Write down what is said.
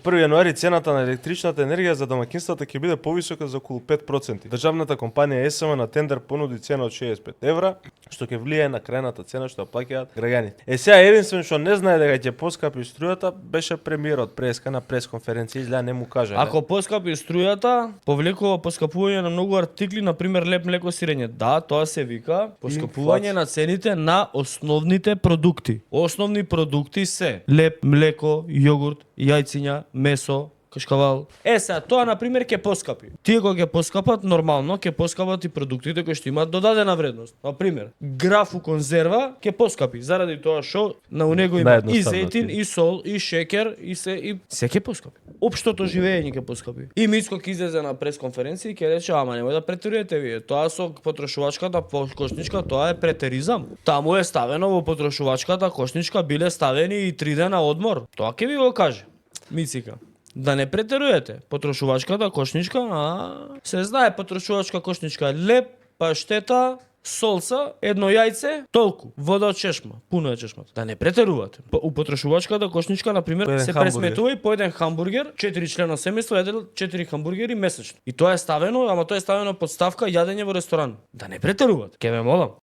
1 јануари цената на електричната енергија за домаќинствата ќе биде повисока за околу 5%. Државната компанија ЕСМ на тендер понуди цена од 65 евра, што ќе влијае на крајната цена што ја плаќаат граѓаните. Сега единствен што не знае дека ќе поскапи струјата беше премиерот преска на пресконференција, изгледа не му кажа. Ако поскапи струјата, повлекува поскапување на многу артикли, на пример леп, млеко, сирење. Да, тоа се вика поскапување на цените на основните продукти. Основни продукти се леп, млеко, јогурт, јајциња, месо, кашкавал. Сега тоа на пример ќе поскапи. Тие кога ќе поскапат нормално, ќе поскапат и продуктите кои што имаат додадена вредност. На пример, графу конзерва ќе поскапи заради тоа што на него има и зејтин, и сол, и шекер, и се ќе поскапи. Општото живење ќе поскапи. И Мицко ќе излезе на пресконференција и ќе рече: "Ама немој да претерувате вие. Тоа со потрошувачката кошничка, тоа е претеризам. Таму е ставено во потрошувачката кошничка биле ставени и 3 дена одмор." Тоа ќе ви го каже Мицика. Да не претеруете. Потрошувачката кошничка, се знае потрошувачка кошничка, леп, паштета, солса, едно јајце, толку. Вода од чешма, пуно е чешмата. Да не претерувате. У потрошувачката кошничка, на пример, се пресметува и по еден хамбургер, 4 члена семејство јадел 4 хамбургери месечно. И тоа е ставено, ама тоа е ставено под ставка јадење во ресторан. Да не претерувате. Ке ме молам.